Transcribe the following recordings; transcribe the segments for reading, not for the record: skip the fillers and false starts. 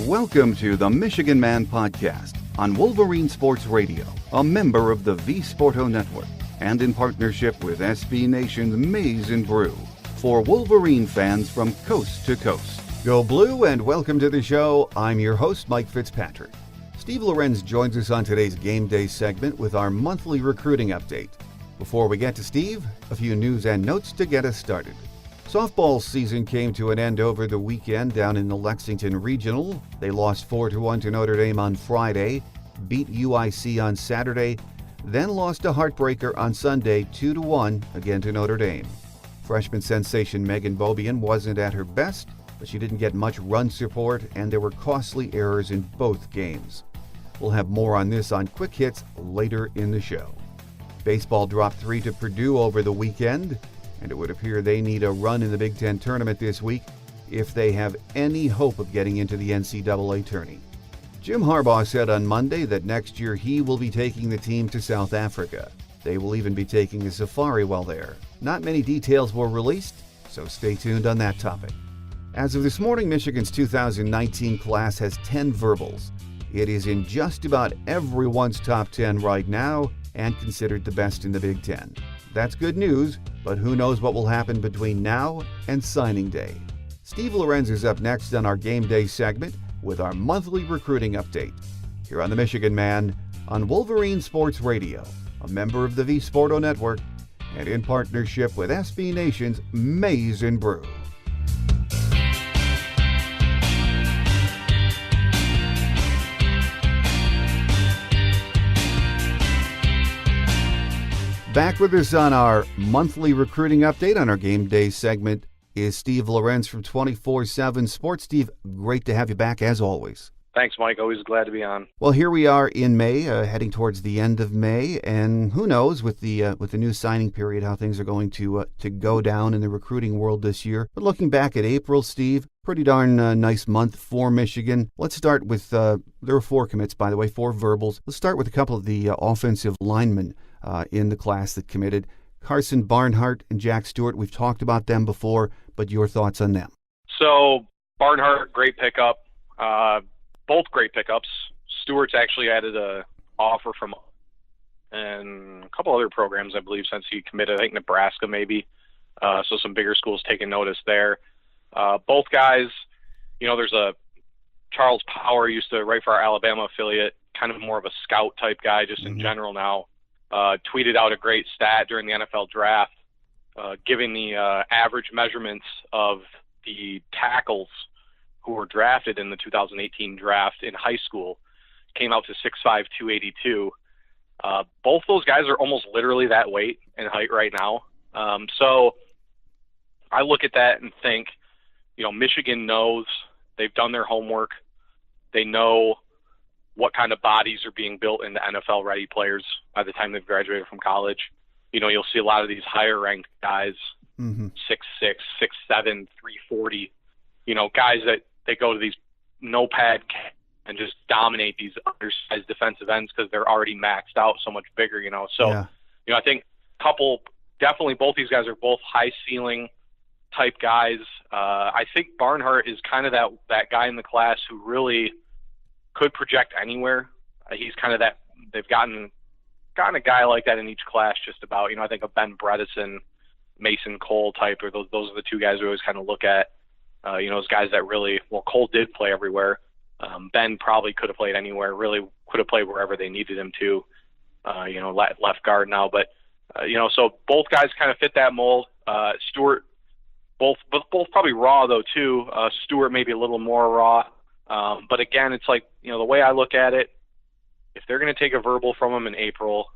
Welcome to the Michigan Man Podcast on Wolverine Sports Radio, a member of the V Sporto Network, and in partnership with SB Nation's Maize and Brew, for Wolverine fans from coast to coast. Go Blue and welcome to the show. I'm your host, Mike Fitzpatrick. Steve Lorenz joins us on today's Game Day segment with our monthly recruiting update. Before we get to Steve, a few news and notes to get us started. Softball season came to an end over the weekend down in the Lexington Regional. They lost 4-1 to Notre Dame on Friday, beat UIC on Saturday, then lost a heartbreaker on Sunday 2-1 again to Notre Dame. Freshman sensation Megan Bobian wasn't at her best, but she didn't get much run support, and there were costly errors in both games. We'll have more on this on Quick Hits later in the show. Baseball dropped 3 to Purdue over the weekend, and it would appear they need a run in the Big Ten tournament this week if they have any hope of getting into the NCAA tourney. Jim Harbaugh said on Monday that next year he will be taking the team to South Africa. They will even be taking a safari while there. Not many details were released, so stay tuned on that topic. As of this morning, Michigan's 2019 class has 10 verbals. It is in just about everyone's top 10 right now and considered the best in the Big Ten. That's good news, but who knows what will happen between now and signing day. Steve Lorenz is up next on our Game Day segment with our monthly recruiting update. Here on the Michigan Man on Wolverine Sports Radio, a member of the V Sporto Network, and in partnership with SB Nation's Maize and Brew. Back with us on our monthly recruiting update on our Game Day segment is Steve Lorenz from 24/7 Sports. Steve, great to have you back as always. Thanks, Mike. Always glad to be on. Well, here we are in May, heading towards the end of May, and who knows with the new signing period how things are going to go down in the recruiting world this year. But looking back at April, Steve, pretty darn nice month for Michigan. Let's start with there were 4 commits, by the way, 4 verbals. Let's start with a couple of the offensive linemen in the class that committed. Carson Barnhart and Jack Stewart, we've talked about them before, but your thoughts on them? So Barnhart, great pickup. Both great pickups. Stewart's actually added a offer from and a couple other programs, I believe, since he committed. I think Nebraska maybe. So some bigger schools taking notice there. Both guys, there's a Charles Power used to write for our Alabama affiliate, kind of more of a scout type guy just in general now. Tweeted out a great stat during the NFL draft, giving the average measurements of the tackles who were drafted in the 2018 draft in high school, came out to 6'5", 282. Both those guys are almost literally that weight and height right now. So I look at that and think, Michigan knows, they've done their homework. They know what kind of bodies are being built into NFL-ready players by the time they've graduated from college. You'll see a lot of these higher-ranked guys, 6'6", 6'7", 340, guys that they go to these no-pad and just dominate these undersized defensive ends because they're already maxed out so much bigger, So, I think definitely both these guys are both high-ceiling type guys. I think Barnhart is kind of that guy in the class who really could project anywhere. He's kind of that. They've gotten a guy like that in each class just about. I think of Ben Bredesen, Mason Cole type, or those are the 2 guys we always kind of look at. Those guys that really, Cole did play everywhere. Ben probably could have played anywhere, really could have played wherever they needed him to, left guard now. But, so both guys kind of fit that mold. Stewart, both probably raw though too. Stewart maybe a little more raw. But again, it's like, the way I look at it, if they're going to take a verbal from them in April,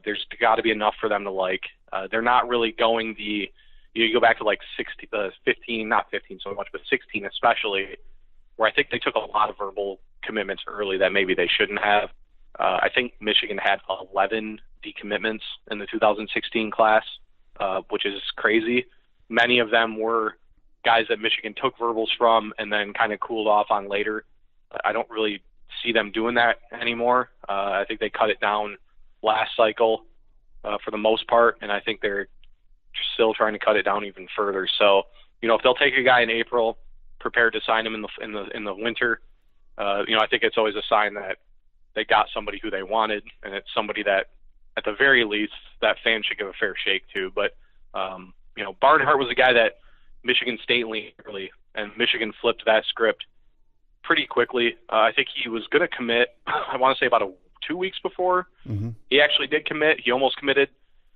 there's got to be enough for them to like. They're not really going you go back to like 15, not 15 so much, but 16 especially, where I think they took a lot of verbal commitments early that maybe they shouldn't have. I think Michigan had 11 decommitments in the 2016 class, which is crazy. Many of them were guys that Michigan took verbals from and then kind of cooled off on later. I don't really see them doing that anymore. I think they cut it down last cycle for the most part, and I think they're still trying to cut it down even further. So, if they'll take a guy in April, prepared to sign him in the winter, I think it's always a sign that they got somebody who they wanted, and it's somebody that, at the very least, that fans should give a fair shake to. But, Barnhart was a guy that Michigan State leaned early, and Michigan flipped that script pretty quickly. I think he was going to commit, I want to say about 2 weeks before. Mm-hmm. He actually did commit. He almost committed,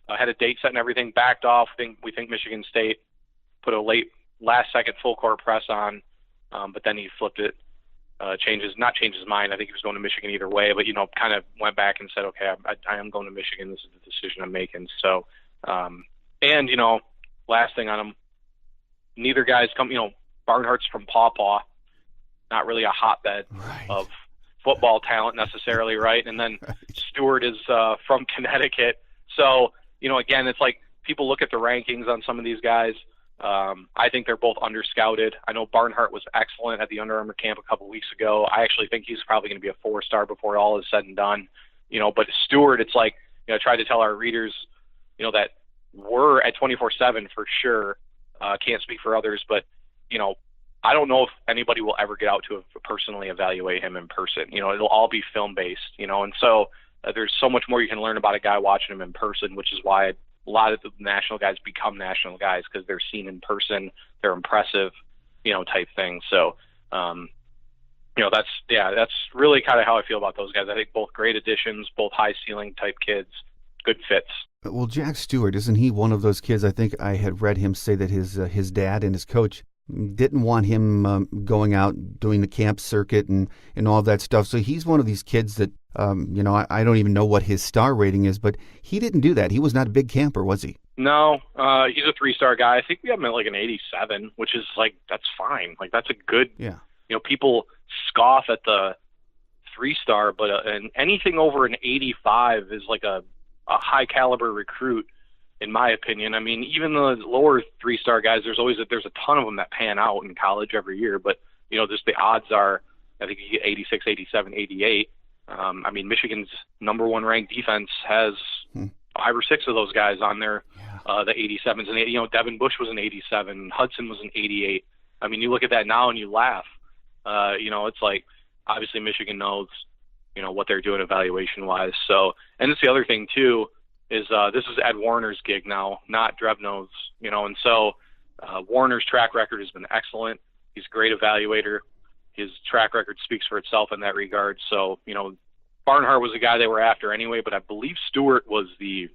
had a date set and everything, backed off. We think Michigan State put a last-second full-court press on, but then he flipped it, changed his mind. I think he was going to Michigan either way, but, kind of went back and said, okay, I am going to Michigan. This is the decision I'm making. So, last thing on him, neither guy's Barnhart's from Paw Paw, not really a hotbed of football talent necessarily, right? And then Stewart is from Connecticut. So, again, it's like people look at the rankings on some of these guys. I think they're both under-scouted. I know Barnhart was excellent at the Under Armour camp a couple weeks ago. I actually think he's probably going to be a 4-star before all is said and done. But Stewart, it's like, I try to tell our readers, that we're at 24/7 for sure. Can't speak for others, but, I don't know if anybody will ever get out to personally evaluate him in person. It'll all be film-based, and so there's so much more you can learn about a guy watching him in person, which is why a lot of the national guys become national guys, because they're seen in person, they're impressive, type thing. So, that's really kind of how I feel about those guys. I think both great additions, both high ceiling type kids, good fits. Well, Jack Stewart, isn't he one of those kids? I think I had read him say that his dad and his coach didn't want him going out doing the camp circuit and all of that stuff. So he's one of these kids that, I don't even know what his star rating is, but he didn't do that. He was not a big camper, was he? No, he's a 3-star guy. I think we have him at like an 87, which is like, that's fine. Like, that's a good, people scoff at the 3-star, but and anything over an 85 is like a high caliber recruit, in my opinion. I mean, even the lower 3-star guys, there's a ton of them that pan out in college every year, but just the odds are, I think you get 86, 87, 88. I mean, Michigan's number 1 ranked defense has 5 or 6 of those guys on there, the 87s and 80. Devin Bush was an 87, Hudson was an 88. I mean, you look at that now and you laugh. It's like, obviously Michigan knows, what they're doing evaluation wise. So, and it's the other thing too, is this is Ed Warner's gig now, not Drebno's, and so Warner's track record has been excellent. He's a great evaluator. His track record speaks for itself in that regard. So, Barnhart was the guy they were after anyway, but I believe Stewart was he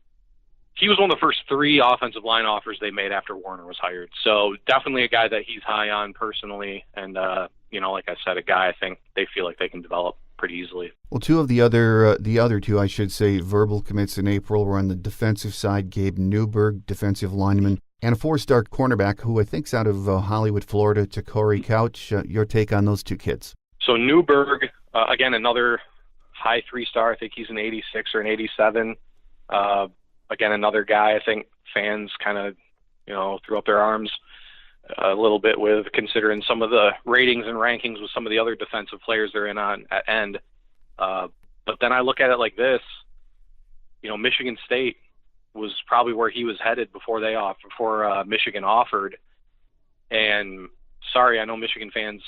was one of the first 3 offensive line offers they made after Warner was hired. So definitely a guy that he's high on personally. And, like I said, a guy I think they feel like they can develop pretty easily. Well, 2 of the other 2, I should say, verbal commits in April were on the defensive side. Gabe Newberg, defensive lineman, and a 4-star cornerback who I think's out of Hollywood, Florida, to Corey Couch. Your take on those 2 kids? So Newberg, again, another high 3-star. I think he's an 86 or an 87. Again, another guy I think fans kind of, threw up their arms a little bit with, considering some of the ratings and rankings with some of the other defensive players they're in on at end. But then I look at it like this, Michigan State was probably where he was headed before Michigan offered. And sorry, I know Michigan fans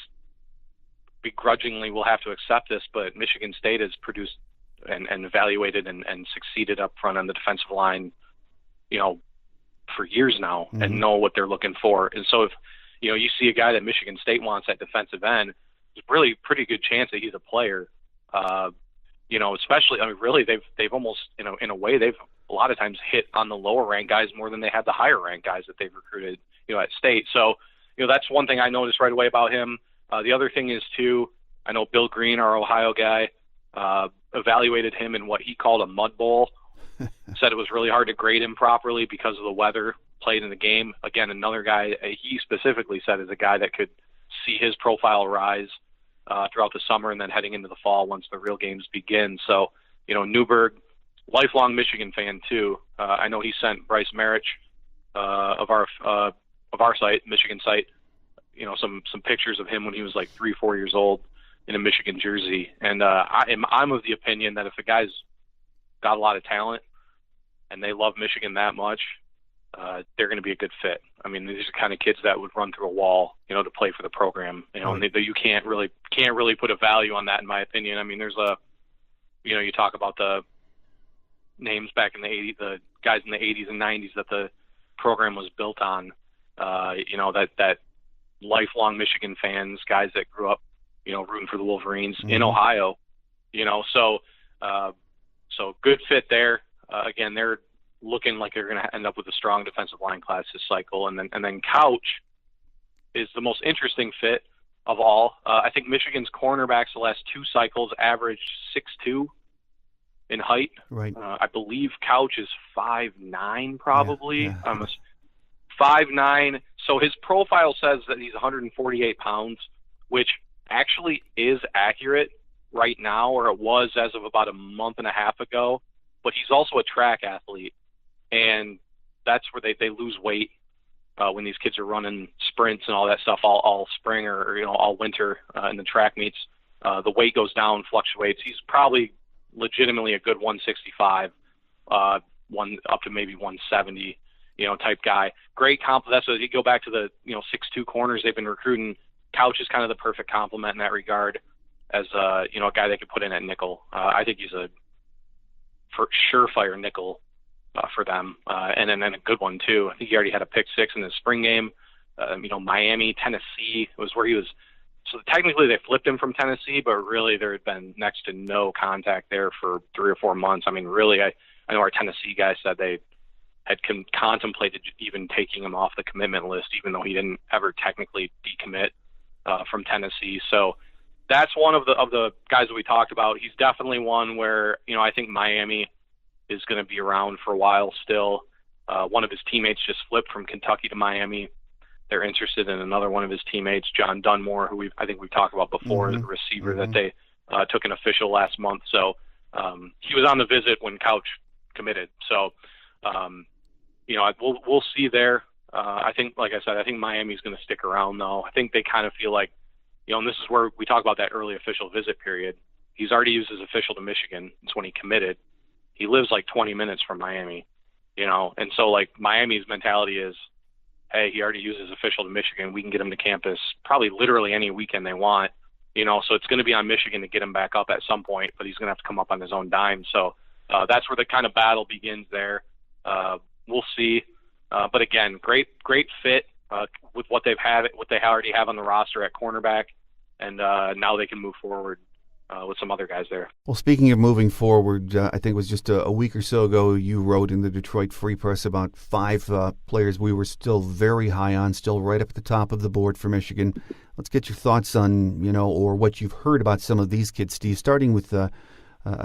begrudgingly will have to accept this, but Michigan State has produced and evaluated and succeeded up front on the defensive line, for years now, and know what they're looking for. And so if, you see a guy that Michigan State wants at defensive end, there's really pretty good chance that he's a player. Especially, I mean, really they've almost, in a way, they've a lot of times hit on the lower ranked guys more than they have the higher ranked guys that they've recruited, at State. So, that's one thing I noticed right away about him. The other thing is too, I know Bill Green, our Ohio guy, evaluated him in what he called a mud bowl. Said it was really hard to grade him properly because of the weather played in the game. Again, another guy he specifically said is a guy that could see his profile rise throughout the summer and then heading into the fall once the real games begin. So, Newberg, lifelong Michigan fan too. I know he sent Bryce Marich of our site, Michigan site, some pictures of him when he was like 3-4 years old in a Michigan jersey. And I'm of the opinion that if a guy's got a lot of talent and they love Michigan that much, they're going to be a good fit. I mean, these are kind of kids that would run through a wall, to play for the program. And you can't really put a value on that, in my opinion. I mean, there's you talk about the names back in the 80s, the guys in the 80s and 90s that the program was built on. That lifelong Michigan fans, guys that grew up, rooting for the Wolverines in Ohio. So good fit there. Again, they're looking like they're going to end up with a strong defensive line class this cycle. And then Couch is the most interesting fit of all. I think Michigan's cornerbacks the last 2 cycles averaged 6'2" in height. Right. I believe Couch is 5'9", probably. Yeah. 5'9". So his profile says that he's 148 pounds, which actually is accurate right now, or it was as of about a month and a half ago. But he's also a track athlete, and that's where they lose weight when these kids are running sprints and all that stuff all spring or all winter in the track meets. The weight goes down, fluctuates. He's probably legitimately a good 165, up to maybe 170, type guy. Great compliment. That's what you go back to the 6'2" corners they've been recruiting. Couch is kind of the perfect complement in that regard, as a guy they could put in at nickel. I think he's a surefire nickel for them, and then a good one too. I think he already had a pick 6 in the spring game. Miami, Tennessee was where he was. So technically they flipped him from Tennessee, but really there had been next to no contact there for 3 or 4 months. I mean, really, I know our Tennessee guy said they had contemplated even taking him off the commitment list, even though he didn't ever technically decommit from Tennessee. So that's one of the guys that we talked about. He's definitely one where, I think Miami is going to be around for a while still. One of his teammates just flipped from Kentucky to Miami. They're interested in another one of his teammates, John Dunmore, who I think we've talked about before, the receiver that they took an official last month. So he was on the visit when Couch committed. So, we'll see there. I think, like I said, I think Miami's going to stick around, though. I think they kind of feel like, and this is where we talk about that early official visit period. He's already used his official to Michigan. It's when he committed. He lives like 20 minutes from Miami, and so like Miami's mentality is, hey, he already used his official to Michigan. We can get him to campus probably literally any weekend they want, so it's going to be on Michigan to get him back up at some point, but he's going to have to come up on his own dime. So that's where the kind of battle begins there. We'll see. But again, great fit with what they already have on the roster at cornerback, and now they can move forward with some other guys there. Well, speaking of moving forward, I think it was just a week or so ago you wrote in the Detroit Free Press about 5 players we were still very high on, still right up at the top of the board for Michigan. Let's get your thoughts on, or what you've heard about some of these kids, Steve, starting with a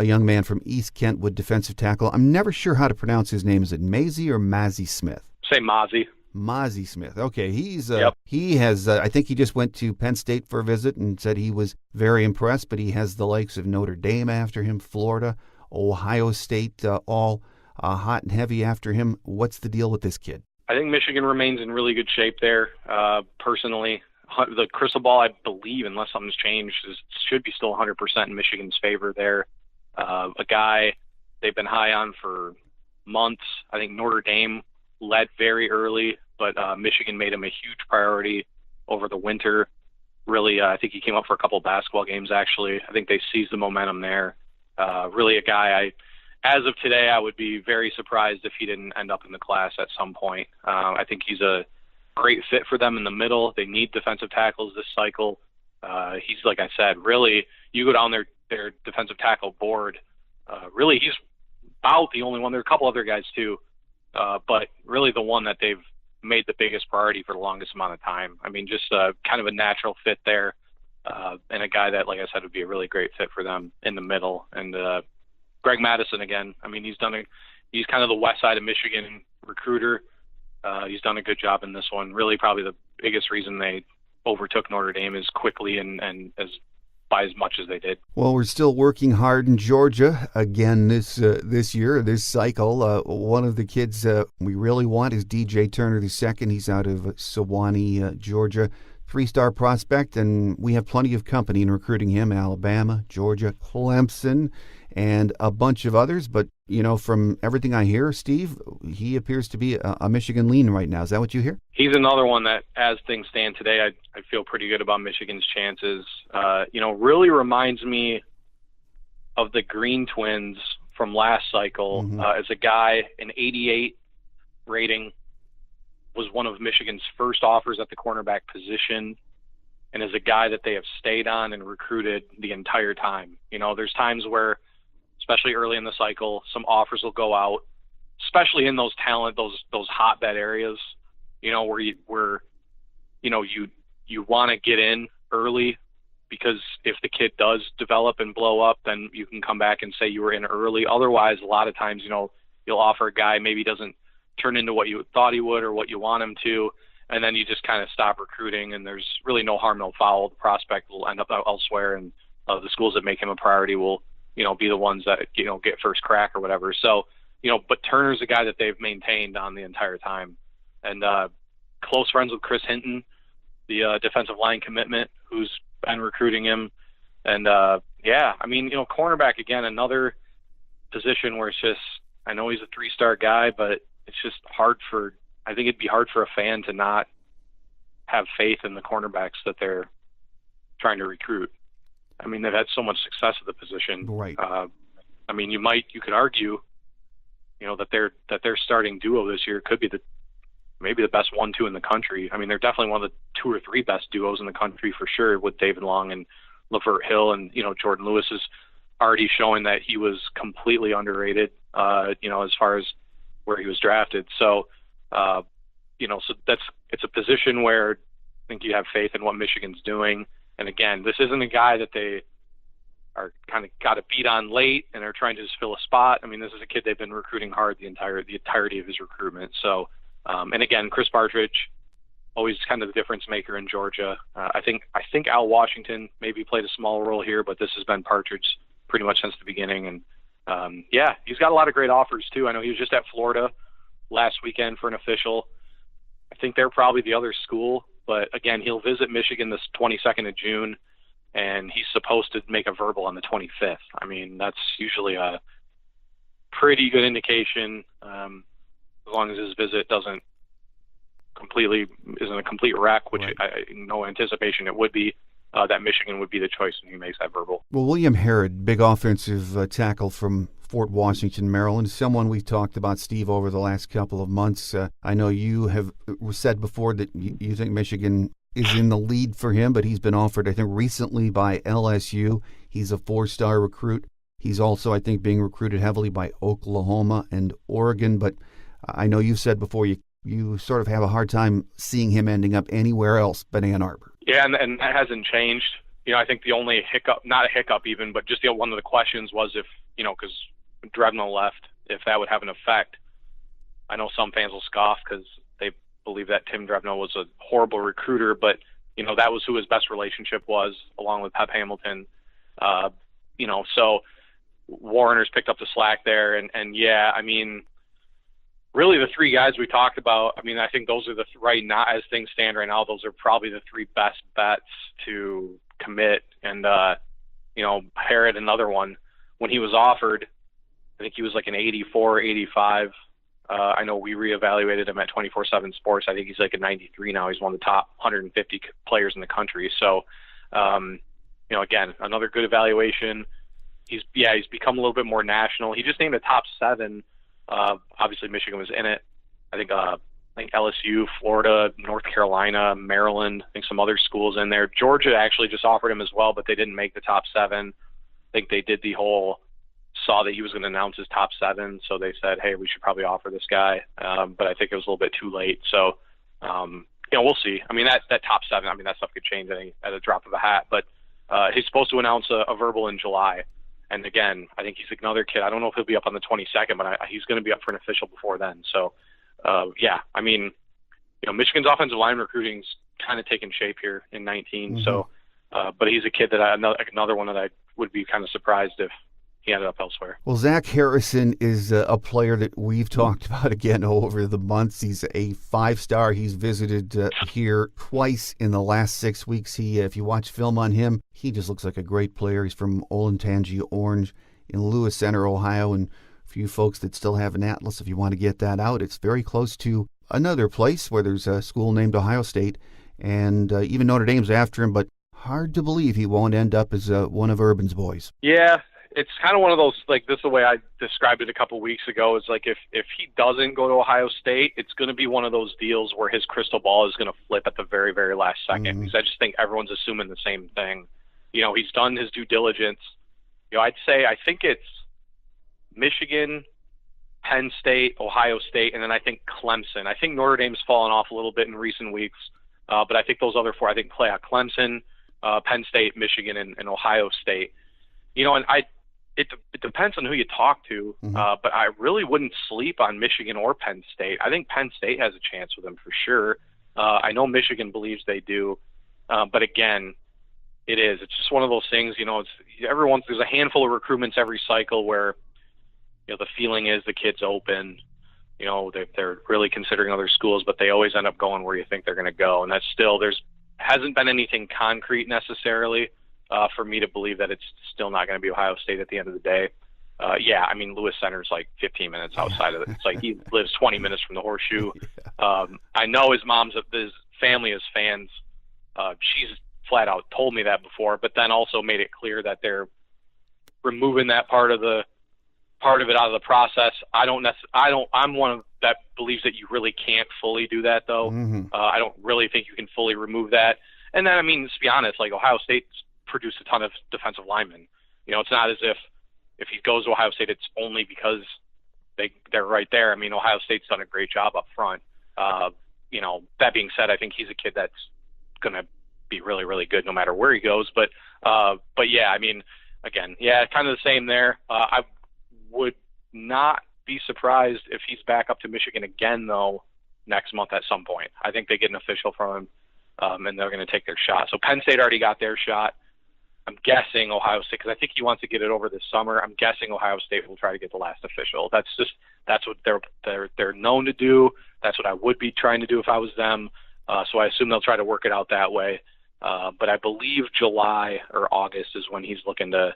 young man from East Kentwood, defensive tackle. I'm never sure how to pronounce his name. Is it Mazey or Mazzy Smith? Say Mozzie. Mozzie Smith. Okay, Yep. He has. I think he just went to Penn State for a visit and said he was very impressed. But he has the likes of Notre Dame after him, Florida, Ohio State, all hot and heavy after him. What's the deal with this kid? I think Michigan remains in really good shape there. Personally, the crystal ball, I believe, unless something's changed, should be still 100% in Michigan's favor there. A guy they've been high on for months. I think Notre Dame led very early, but Michigan made him a huge priority over the winter. Really, I think he came up for a couple of basketball games, actually. I think they seized the momentum there. Really a guy, as of today, I would be very surprised if he didn't end up in the class at some point. I think he's a great fit for them in the middle. They need defensive tackles this cycle. He's, like I said, really, you go down their defensive tackle board, really he's about the only one. There are a couple other guys too, but really the one that they've made the biggest priority for the longest amount of time. I mean, just kind of a natural fit there, and a guy that, like I said, would be a really great fit for them in the middle. And Greg Madison, again, I mean, he's kind of the west side of Michigan recruiter. He's done a good job in this one. Really, probably the biggest reason they overtook Notre Dame as quickly and by as much as they did. Well, we're still working hard in Georgia again this year, this cycle. One of the kids we really want is DJ Turner II. He's out of Sewanee, Georgia. three-star prospect, and we have plenty of company in recruiting him, Alabama, Georgia, Clemson, and a bunch of others. But, from everything I hear, Steve, he appears to be a Michigan lean right now. Is that what you hear? He's another one that, as things stand today, I feel pretty good about Michigan's chances. Really reminds me of the Green Twins from last cycle. As a guy, an 88 rating, was one of Michigan's first offers at the cornerback position, and is a guy that they have stayed on and recruited the entire time. There's times where, especially early in the cycle, some offers will go out, especially in those hotbed areas, where you want to get in early, because if the kid does develop and blow up, then you can come back and say you were in early. Otherwise, a lot of times, you'll offer a guy, maybe doesn't turn into what you thought he would or what you want him to, and then you just kind of stop recruiting, and there's really no harm, no foul. The prospect will end up elsewhere, and the schools that make him a priority will, be the ones that, get first crack or whatever. So, but Turner's a guy that they've maintained on the entire time. And close friends with Chris Hinton, the defensive line commitment, who's been recruiting him. And, cornerback, again, another position where it's just, I know he's a three-star guy, but it's just I think it'd be hard for a fan to not have faith in the cornerbacks that they're trying to recruit. I mean, they've had so much success at the position. Right. You could argue, that their starting duo this year could be maybe the best 1-2 in the country. I mean, they're definitely one of the 2 or 3 best duos in the country for sure, with David Long and Lavert Hill, and Jordan Lewis is already showing that he was completely underrated. As far as where he was drafted. So, so it's a position where I think you have faith in what Michigan's doing. And again, this isn't a guy that they are kind of got to beat on late and are trying to just fill a spot. I mean, this is a kid they've been recruiting hard the entirety of his recruitment. So, and again, Chris Partridge, always kind of the difference maker in Georgia. I think Al Washington maybe played a small role here, but this has been Partridge pretty much since the beginning. And he's got a lot of great offers too. I know he was just at Florida last weekend for an official. I think they're probably the other school, but again, he'll visit Michigan this 22nd of June, and he's supposed to make a verbal on the 25th. I mean, that's usually a pretty good indication, as long as his visit isn't a complete wreck, which right. No anticipation it would be. That Michigan would be the choice when he makes that verbal. Well, William Harrod, big offensive tackle from Fort Washington, Maryland, someone we've talked about, Steve, over the last couple of months. I know you have said before that you think Michigan is in the lead for him, but he's been offered, I think, recently by LSU. He's a 4-star recruit. He's also, I think, being recruited heavily by Oklahoma and Oregon, but I know you've said before you sort of have a hard time seeing him ending up anywhere else but Ann Arbor. Yeah, and that hasn't changed. I think the only hiccup, not a hiccup even, but just one of the questions was if, because Drevno left, if that would have an effect. I know some fans will scoff because they believe that Tim Drevno was a horrible recruiter, but, that was who his best relationship was, along with Pep Hamilton. So Warner's picked up the slack there. And really the 3 guys we talked about, I think those are right now, as things stand right now, those are probably the 3 best bets to commit. And, Harrod, another one, when he was offered, I think he was like an 84, 85. I know we reevaluated him at 24/7 Sports. I think he's like a 93 now. He's one of the top 150 players in the country. So, again, another good evaluation. He's become a little bit more national. He just named a top 7. Obviously Michigan was in it. I think LSU, Florida, North Carolina, Maryland, I think some other schools in there. Georgia actually just offered him as well, but they didn't make the top 7. I think they did saw that he was going to announce his top 7, so they said, hey, we should probably offer this guy. But I think it was a little bit too late. So, we'll see. That top 7, that stuff could change at a drop of a hat. But he's supposed to announce a verbal in July. And again, I think he's another kid. I don't know if he'll be up on the 22nd, but he's going to be up for an official before then. So, Michigan's offensive line recruiting's kind of taken shape here in 19. Mm-hmm. So, but he's a kid that another one that I would be kind of surprised if he ended up elsewhere. Well, Zach Harrison is a player that we've talked about again over the months. He's a 5-star. He's visited here twice in the last 6 weeks. If you watch film on him, he just looks like a great player. He's from Olentangy Orange in Lewis Center, Ohio. And for you folks that still have an Atlas, if you want to get that out, it's very close to another place where there's a school named Ohio State. And even Notre Dame's after him, but hard to believe he won't end up as one of Urban's boys. Yeah. It's kind of one of those, like, this is the way I described it a couple of weeks ago, is like if he doesn't go to Ohio State, it's going to be one of those deals where his crystal ball is going to flip at the very, very last second. Mm-hmm. Because I just think everyone's assuming the same thing. He's done his due diligence. I'd say I think it's Michigan, Penn State, Ohio State, and then I think Clemson. I think Notre Dame's fallen off a little bit in recent weeks, but I think those other four, I think play out Clemson, Penn State, Michigan, and Ohio State. And it depends on who you talk to, but I really wouldn't sleep on Michigan or Penn State. I think Penn State has a chance with them for sure. I know Michigan believes they do, but again, it's just one of those things. There's a handful of recruitments every cycle where the feeling is the kid's open. They're really considering other schools, but they always end up going where you think they're going to go, and that's still hasn't been anything concrete necessarily. For me to believe that it's still not going to be Ohio State at the end of the day. Lewis Center's like 15 minutes outside of it. It's like he lives 20 minutes from the Horseshoe. I know his family is fans. She's flat out told me that before, but then also made it clear that they're removing that part of it out of the process. I'm one of that believes that you really can't fully do that though. I don't really think you can fully remove that. And then, let's be honest, like Ohio State's produce a ton of defensive linemen. It's not as if he goes to Ohio State, it's only because they're right there. Ohio State's done a great job up front. That being said, I think he's a kid that's going to be really, really good no matter where he goes. But yeah, again, kind of the same there. I would not be surprised if he's back up to Michigan again, though, next month at some point. I think they get an official from him, and they're going to take their shot. So Penn State already got their shot. I'm guessing Ohio State, because I think he wants to get it over this summer. I'm guessing Ohio State will try to get the last official. That's what they're known to do. That's what I would be trying to do if I was them. So I assume they'll try to work it out that way. But I believe July or August is when he's looking to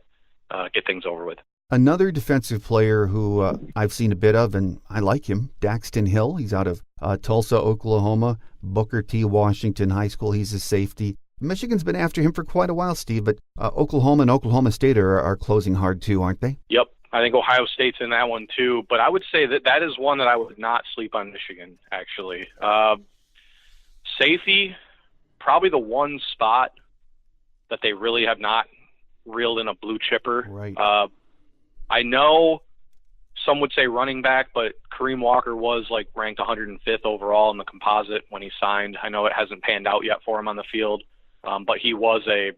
get things over with. Another defensive player who I've seen a bit of, and I like him, Daxton Hill. He's out of Tulsa, Oklahoma, Booker T. Washington High School. He's a safety. Michigan's been after him for quite a while, Steve, but Oklahoma and Oklahoma State are closing hard too, aren't they? Yep. I think Ohio State's in that one too, but I would say that is one that I would not sleep on Michigan, actually. Safety, probably the one spot that they really have not reeled in a blue chipper. Right. I know some would say running back, but Kareem Walker was ranked 105th overall in the composite when he signed. I know it hasn't panned out yet for him on the field, but he was a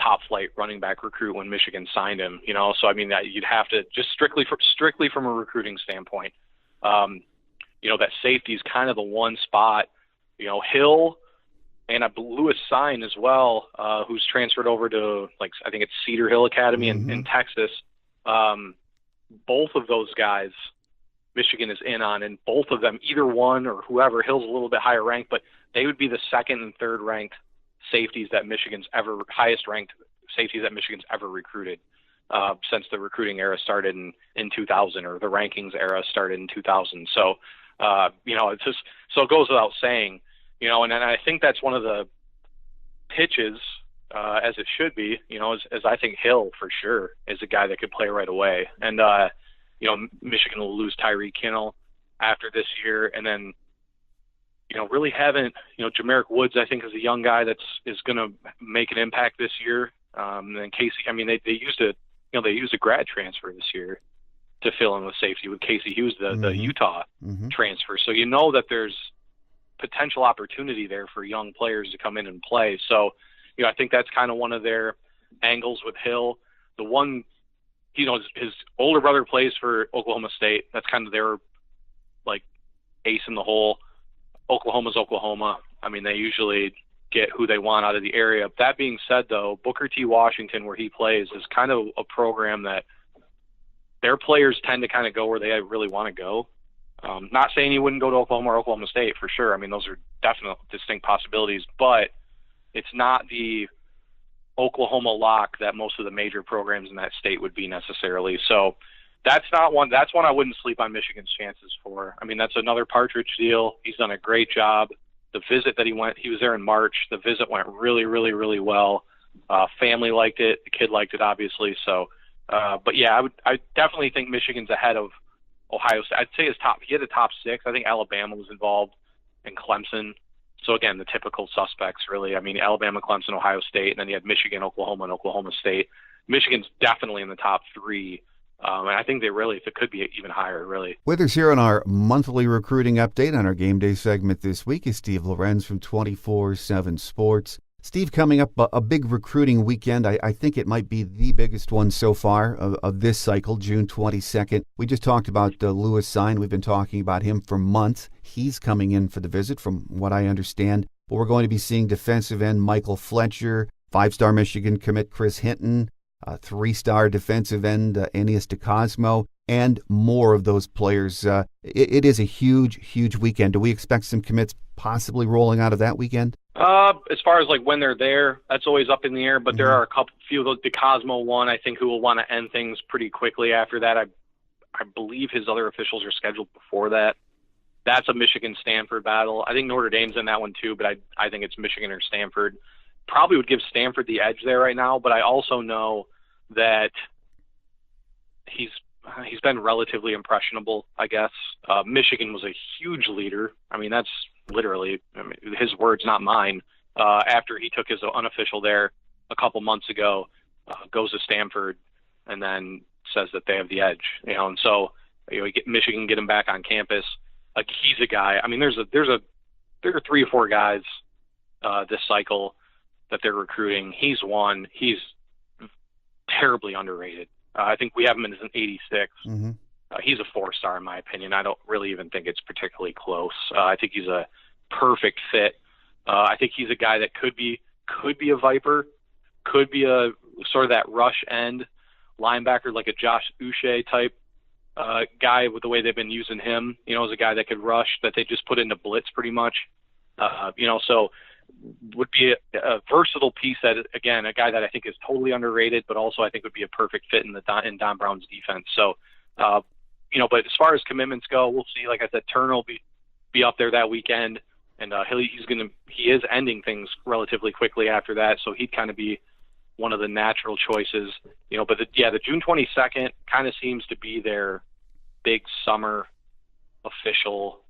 top flight running back recruit when Michigan signed him. So you'd have to just strictly from a recruiting standpoint. That safety is kind of the one spot. Hill and Lewis Sign as well, who's transferred over to I think it's Cedar Hill Academy in Texas. Both of those guys Michigan is in on, and both of them, either one or whoever, Hill's a little bit higher ranked, but they would be the second and third ranked highest ranked safeties that Michigan's ever recruited since the recruiting era started in 2000, or the rankings era started in 2000. So, it's just, so it goes without saying, and I think that's one of the pitches, as it should be, as I think Hill for sure is a guy that could play right away. And, Michigan will lose Tyree Kinnell after this year. And then, really haven't, Jamerick Woods, I think, is a young guy is going to make an impact this year. And Casey, they used a grad transfer this year to fill in with safety with Casey Hughes, the Utah transfer. So, that there's potential opportunity there for young players to come in and play. So, I think that's kind of one of their angles with Hill. The one, his older brother plays for Oklahoma State. That's kind of their ace in the hole. Oklahoma's Oklahoma. They usually get who they want out of the area. That being said, though, Booker T. Washington, where he plays, is kind of a program that their players tend to kind of go where they really want to go. Not saying you wouldn't go to Oklahoma or Oklahoma State for sure. I mean, those are definite distinct possibilities, but it's not the Oklahoma lock that most of the major programs in that state would be necessarily. So that's one I wouldn't sleep on Michigan's chances for. I mean, that's another Partridge deal. He's done a great job. The visit that he was there in March. The visit went really, really, really well. Family liked it. The kid liked it, obviously. So, but yeah, I definitely think Michigan's ahead of Ohio State. I'd say he had a top 6. I think Alabama was involved, and Clemson. So again, the typical suspects, really. I mean, Alabama, Clemson, Ohio State, and then you had Michigan, Oklahoma, and Oklahoma State. Michigan's definitely in the top 3. And I think if it could be even higher, really. With us here on our monthly recruiting update on our game day segment this week is Steve Lorenz from 24/7 Sports. Steve, coming up a big recruiting weekend. I think it might be the biggest one so far of this cycle, June 22nd. We just talked about Lewis Sign. We've been talking about him for months. He's coming in for the visit, from what I understand. But we're going to be seeing defensive end Michael Fletcher, 5-star Michigan commit Chris Hinton, 3-star defensive end Aeneas DeCosmo, and more of those players. It is a huge, huge weekend. Do we expect some commits possibly rolling out of that weekend? As far as like when they're there, that's always up in the air, but there are a few of those. DeCosmo one, I think, who will want to end things pretty quickly after that. I believe his other officials are scheduled before that. That's a Michigan-Stanford battle. I think Notre Dame's in that one too, but I think it's Michigan or Stanford. Probably would give Stanford the edge there right now, but I also know that he's been relatively impressionable, I guess. Michigan was a huge leader. I mean, that's literally his words, not mine. After he took his unofficial there a couple months ago, goes to Stanford and then says that they have the edge, and so Michigan get him back on campus. Like, he's a guy. I mean, there are 3 or 4 guys this cycle that they're recruiting. He's one. He's terribly underrated. I think we have him as an 86. Mm-hmm. He's a 4-star in my opinion. I don't really even think it's particularly close. I think he's a perfect fit. I think he's a guy that could be a Viper, could be a sort of that rush end linebacker, like a Josh Uche type guy, with the way they've been using him, as a guy that could rush, that they just put into blitz pretty much. So would be a versatile piece that, again, a guy that I think is totally underrated, but also I think would be a perfect fit in Don Brown's defense. So, but as far as commitments go, we'll see. Like I said, Turner will be up there that weekend, and he is ending things relatively quickly after that, so he'd kind of be one of the natural choices. But the June 22nd kind of seems to be their big summer official,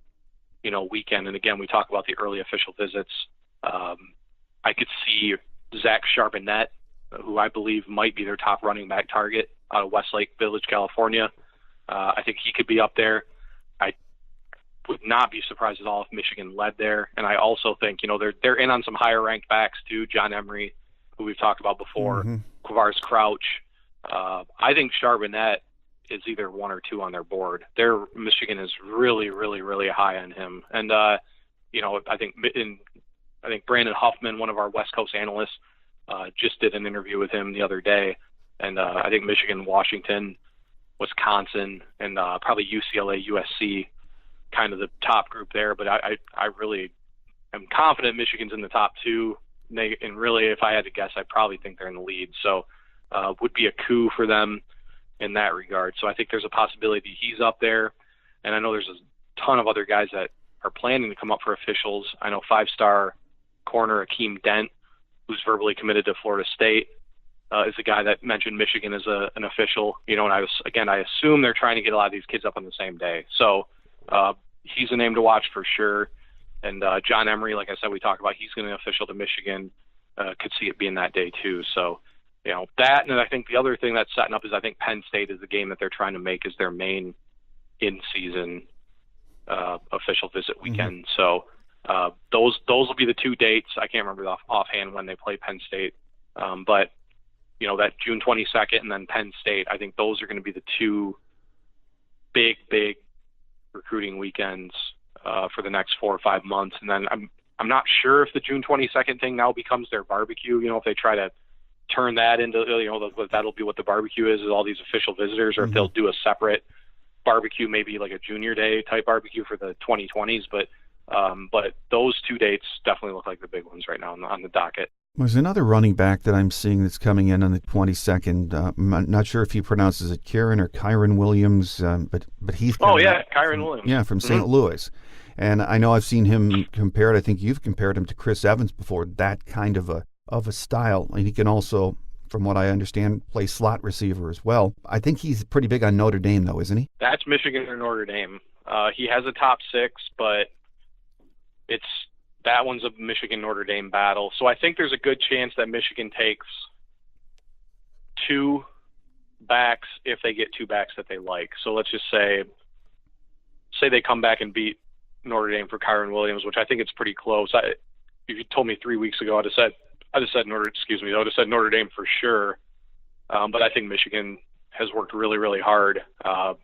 weekend. And again, we talk about the early official visits. I could see Zach Charbonnet, who I believe might be their top running back target out of Westlake Village, California. I think he could be up there. I would not be surprised at all if Michigan led there. And I also think, they're in on some higher ranked backs too. John Emery, who we've talked about before, Quavaris Crouch. I think Charbonnet is either 1 or 2 on their board. Michigan is really, really, really high on him. And, I think Brandon Huffman, one of our West Coast analysts, just did an interview with him the other day. And I think Michigan, Washington, Wisconsin, and probably UCLA, USC, kind of the top group there. But I really am confident Michigan's in the top 2. And really, if I had to guess, I probably think they're in the lead. So would be a coup for them in that regard. So I think there's a possibility he's up there. And I know there's a ton of other guys that are planning to come up for officials. I know 5-star corner Akeem Dent, who's verbally committed to Florida State, is a guy that mentioned Michigan as an official. And I assume they're trying to get a lot of these kids up on the same day. So he's a name to watch for sure. And John Emery, like I said, we talked about, he's going to official to Michigan. Could see it being that day too. So, that, and I think the other thing that's setting up is I think Penn State is the game that they're trying to make as their main in-season official visit weekend. So those will be the 2 dates. I can't remember offhand when they play Penn State, but that June 22nd and then Penn State, I think those are going to be the 2 big recruiting weekends for the next 4 or 5 months. And then I'm not sure if the June 22nd thing now becomes their barbecue. If they try to turn that into, that'll be what the barbecue is all these official visitors, or if they'll do a separate barbecue, maybe like a junior day type barbecue for the 2020s. But those 2 dates definitely look like the big ones right now on the docket. There's another running back that I'm seeing that's coming in on the 22nd. I'm not sure if he pronounces it Kieran or Kyron Williams, but he's Kyron Williams. Yeah, from St. Louis. And I know I've seen him compared. I think you've compared him to Chris Evans before. That kind of a style, and he can also, from what I understand, play slot receiver as well. I think he's pretty big on Notre Dame, though, isn't he? That's Michigan or Notre Dame. He has a top 6, but that one's a Michigan-Notre Dame battle. So I think there's a good chance that Michigan takes 2 backs if they get 2 backs that they like. So let's just say they come back and beat Notre Dame for Kyron Williams, which I think it's pretty close. If you told me 3 weeks ago, I'd have said Notre Dame for sure. But I think Michigan has worked really, really hard. As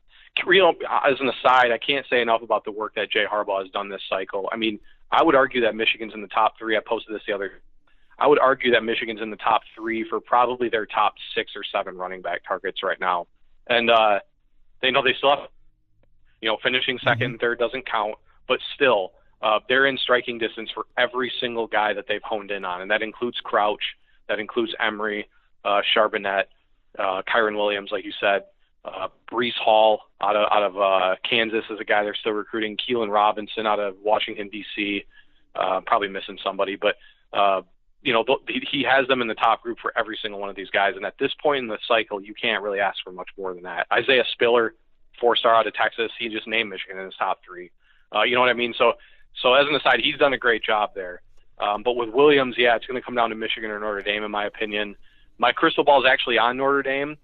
an aside, I can't say enough about the work that Jay Harbaugh has done this cycle. I mean, I would argue that Michigan's in the top 3. I posted this the other day. I would argue that Michigan's in the top 3 for probably their top 6 or 7 running back targets right now. And they know they still have, finishing second and third doesn't count, but still, they're in striking distance for every single guy that they've honed in on, and that includes Crouch, that includes Emery, Charbonnet, Kyron Williams, like you said, Breece Hall out of Kansas is a guy they're still recruiting, Keelan Robinson out of Washington, D.C., probably missing somebody, but he has them in the top group for every single one of these guys, and at this point in the cycle, you can't really ask for much more than that. Isaiah Spiller, 4-star out of Texas, he just named Michigan in his top 3. You know what I mean? So as an aside, he's done a great job there. But with Williams, it's going to come down to Michigan or Notre Dame, in my opinion. My crystal ball is actually on Notre Dame,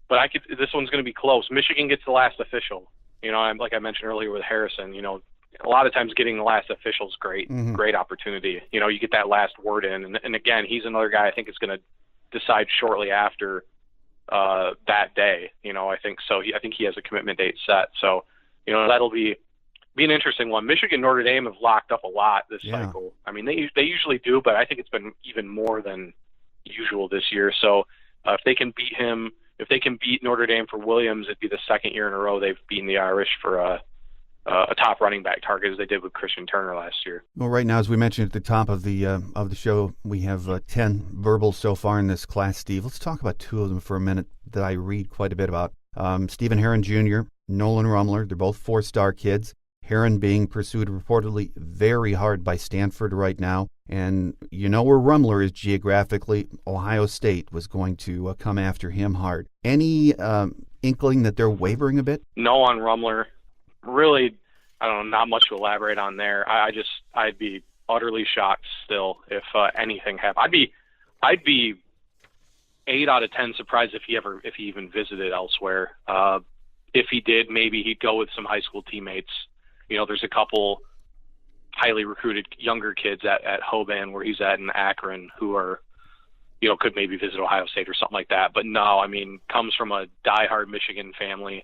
but this one's going to be close. Michigan gets the last official. Like I mentioned earlier with Harrison, a lot of times getting the last official is great, great opportunity. You get that last word in. And again, he's another guy I think is going to decide shortly after that day. I think so. I think he has a commitment date set. So, that'll be an interesting one. Michigan, Notre Dame have locked up a lot this cycle. I mean, they usually do, but I think it's been even more than usual this year. So if they can beat Notre Dame for Williams, it'd be the second year in a row they've beaten the Irish for a top running back target, as they did with Christian Turner last year. Well, right now, as we mentioned at the top of the show, we have 10 verbals so far in this class, Steve. Let's talk about 2 of them for a minute that I read quite a bit about. Stephen Herron Jr., Nolan Rumler, they're both 4-star kids. Herron being pursued reportedly very hard by Stanford right now. And where Rumler is geographically, Ohio State was going to come after him hard. Any inkling that they're wavering a bit? No on Rumler. Really, I don't know, not much to elaborate on there. I'd be utterly shocked still if anything happened. I'd be 8 out of 10 surprised if he even visited elsewhere. If he did, maybe he'd go with some high school teammates. There's a couple highly recruited younger kids at Hoban, where he's at in Akron, who are, could maybe visit Ohio State or something like that. But no, I mean, comes from a diehard Michigan family,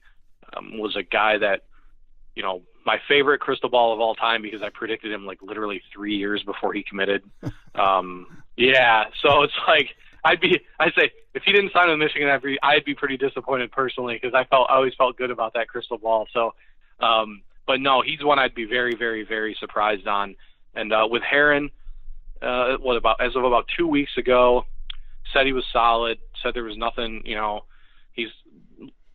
was a guy that, my favorite crystal ball of all time, because I predicted him like literally 3 years before he committed. So it's like, I'd say if he didn't sign with Michigan, I'd be pretty disappointed personally, because I always felt good about that crystal ball. So, but no, he's one I'd be very, very, very surprised on. And with Herron, as of about 2 weeks ago, said he was solid, said there was nothing, he's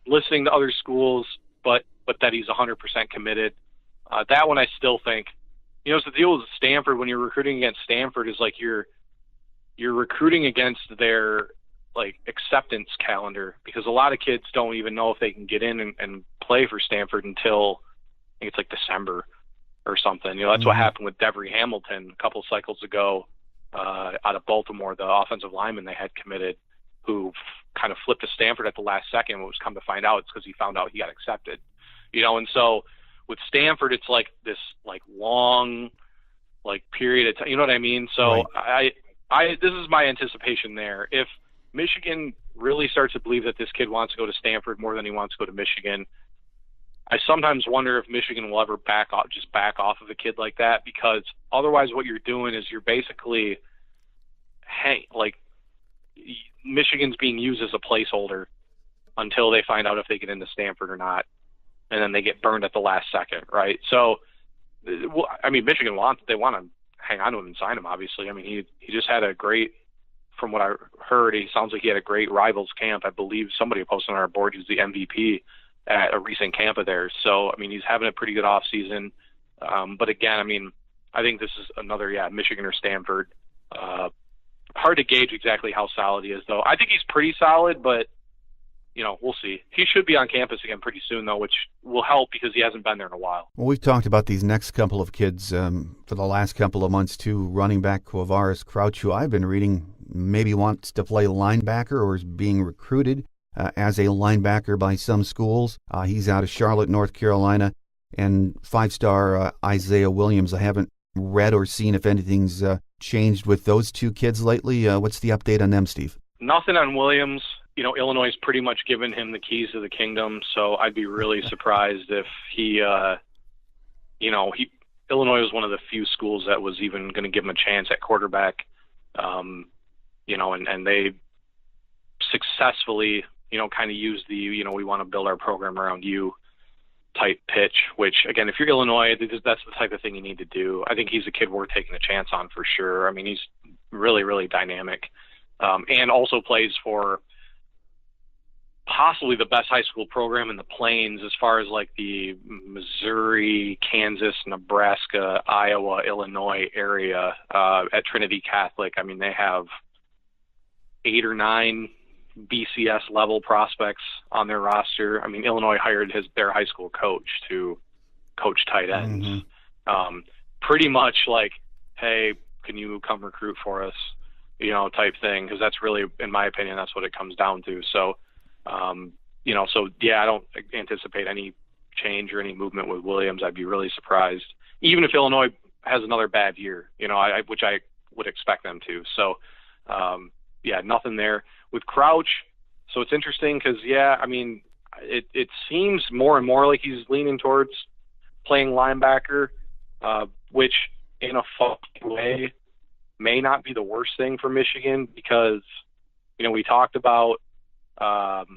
listening to other schools, but that he's 100% committed. That one I still think, it's the deal with Stanford. When you're recruiting against Stanford, is like you're recruiting against their like acceptance calendar, because a lot of kids don't even know if they can get in and play for Stanford until I think it's like December or something. That's what happened with Devery Hamilton a couple cycles ago out of Baltimore, the offensive lineman they had committed, who kind of flipped to Stanford at the last second. What was come to find out, it's because he found out he got accepted. And so with Stanford, it's like this like long like period of time. You know what I mean? So right. I this is my anticipation there. If Michigan really starts to believe that this kid wants to go to Stanford more than he wants to go to Michigan, I sometimes wonder if Michigan will ever back off of a kid like that, because otherwise what you're doing is you're basically Michigan's being used as a placeholder until they find out if they get into Stanford or not, and then they get burned at the last second, right? So, I mean, Michigan want to hang on to him and sign him, obviously. I mean, he just had a great, from what I heard, he sounds like he had a great rivals camp. I believe somebody posted on our board he was the MVP at a recent camp of theirs. So, I mean, he's having a pretty good off season. But again, I mean, I think this is another, Michigan or Stanford. Hard to gauge exactly how solid he is, though. I think he's pretty solid, but, we'll see. He should be on campus again pretty soon, though, which will help because he hasn't been there in a while. Well, we've talked about these next couple of kids for the last couple of months, too. Running back Quavaris Crouch, who I've been reading maybe wants to play linebacker or is being recruited as a linebacker by some schools. He's out of Charlotte, North Carolina. And five-star Isaiah Williams, I haven't read or seen if anything's changed with those two kids lately. What's the update on them, Steve? Nothing on Williams. Illinois has pretty much given him the keys to the kingdom, so I'd be really surprised if Illinois was one of the few schools that was even going to give him a chance at quarterback, and they successfully, kind of used the, we want to build our program around you type pitch, which, again, if you're Illinois, that's the type of thing you need to do. I think he's a kid worth taking a chance on for sure. I mean, he's really, really dynamic, and also plays for possibly the best high school program in the Plains as far as like the Missouri, Kansas, Nebraska, Iowa, Illinois area at Trinity Catholic. I mean, they have 8 or 9 BCS level prospects on their roster. I mean, Illinois hired their high school coach to coach tight ends. Mm-hmm. Pretty much like, hey, can you come recruit for us, type thing. Because that's really, in my opinion, that's what it comes down to. So, I don't anticipate any change or any movement with Williams. I'd be really surprised, even if Illinois has another bad year, which I would expect them to. So, nothing there. With Crouch, so it's interesting because, I mean, it seems more and more like he's leaning towards playing linebacker, which in a funky way may not be the worst thing for Michigan because, we talked about Charbonnet,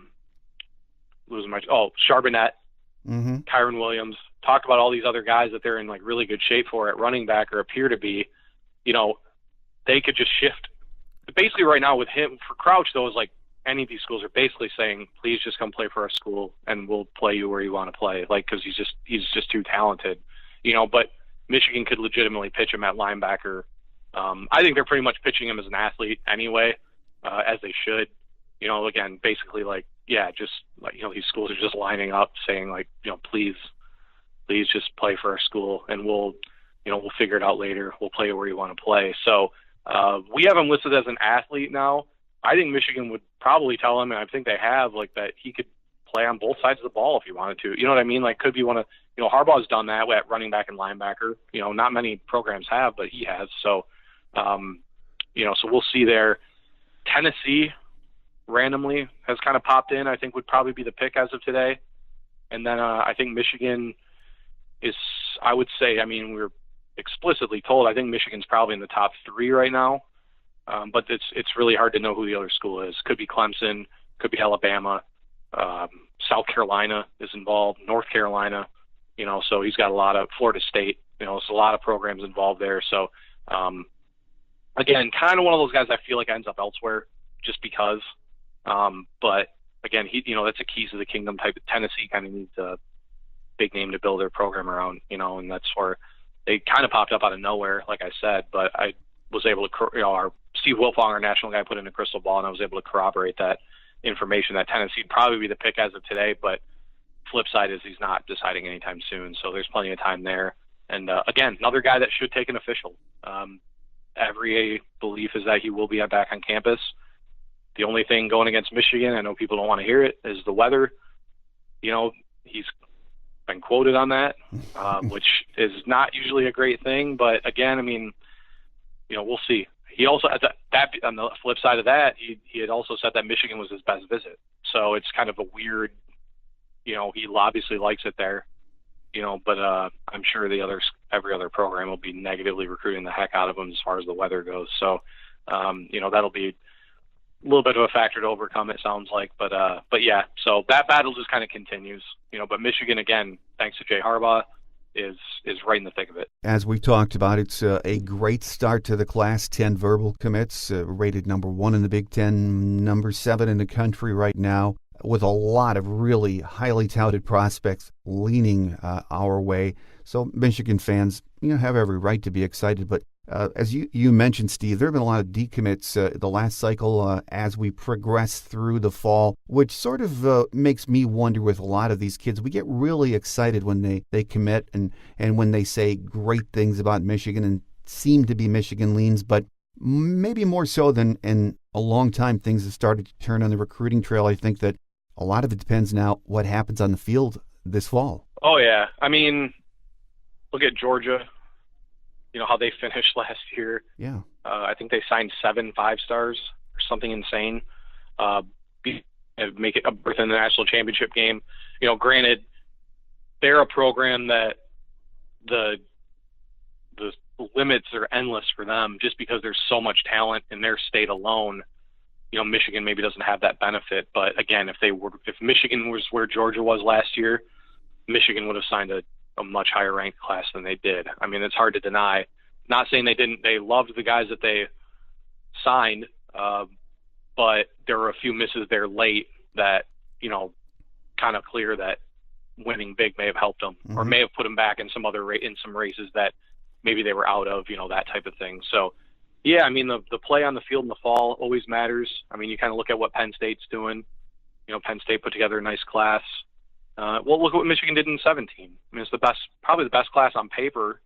mm-hmm. Kyron Williams, talked about all these other guys that they're in like really good shape for at running back or appear to be, they could just shift. Basically right now with him, for Crouch though, is like any of these schools are basically saying, please just come play for our school and we'll play you where you want to play. Like, cause he's just too talented, but Michigan could legitimately pitch him at linebacker. I think they're pretty much pitching him as an athlete anyway, as they should. Again, basically like, just like, these schools are just lining up saying like, please just play for our school and we'll figure it out later. We'll play where you want to play. So we have him listed as an athlete now. I think Michigan would probably tell him, and I think they have, like that he could play on both sides of the ball if he wanted to. You know what I mean? Like could be one of, Harbaugh's done that at running back and linebacker. Not many programs have, but he has. So, so we'll see there. Tennessee randomly has kind of popped in, I think would probably be the pick as of today. And then I think Michigan is, I would say, I mean, we're explicitly told, I think Michigan's probably in the top 3 right now. But it's really hard to know who the other school is. Could be Clemson, could be Alabama, South Carolina is involved, North Carolina, so he's got a lot of Florida State, there's a lot of programs involved there. So, again, kind of one of those guys I feel like ends up elsewhere just because. But again, that's a keys to the kingdom type of. Tennessee kind of needs a big name to build their program around, and that's where they kind of popped up out of nowhere, like I said. But I was able to, our Steve Wilfong, our national guy, put in a crystal ball, and I was able to corroborate that information that Tennessee would probably be the pick as of today. But flip side is he's not deciding anytime soon, so there's plenty of time there. And again, another guy that should take an official. Every belief is that he will be back on campus. The only thing going against Michigan, I know people don't want to hear it, is the weather. He's been quoted on that, which is not usually a great thing. But again, I mean, we'll see. He also, that on the flip side of that, he had also said that Michigan was his best visit. So it's kind of a weird, he obviously likes it there, but I'm sure every other program will be negatively recruiting the heck out of him as far as the weather goes. So, that'll be little bit of a factor to overcome, it sounds like. But yeah, so that battle just kind of continues, but Michigan, again, thanks to Jay Harbaugh, is right in the thick of it. As we talked about, it's a great start to the class. 10 verbal commits, rated number 1 in the Big Ten, number 7 in the country right now, with a lot of really highly touted prospects leaning our way. So Michigan fans, have every right to be excited. But as you mentioned, Steve, there have been a lot of decommits the last cycle as we progress through the fall, which sort of makes me wonder with a lot of these kids. We get really excited when they commit and when they say great things about Michigan and seem to be Michigan leans, but maybe more so than in a long time things have started to turn on the recruiting trail. I think that a lot of it depends now what happens on the field this fall. Oh, yeah. I mean, look at Georgia. How they finished last year. Yeah. I think they signed 7 5-stars or something insane. Make it a berth in the national championship game. Granted, they're a program that the limits are endless for them just because there's so much talent in their state alone. Michigan maybe doesn't have that benefit. But again, if Michigan was where Georgia was last year, Michigan would have signed a much higher ranked class than they did. I mean, it's hard to deny. Not saying they didn't. They loved the guys that they signed, but there were a few misses there late that, kind of clear that winning big may have helped them, or may have put them back in some races that maybe they were out of, that type of thing. So, yeah, I mean, the play on the field in the fall always matters. I mean, you kind of look at what Penn State's doing. Penn State put together a nice class. Well, look at what Michigan did in 2017. I mean, it's probably the best class on paper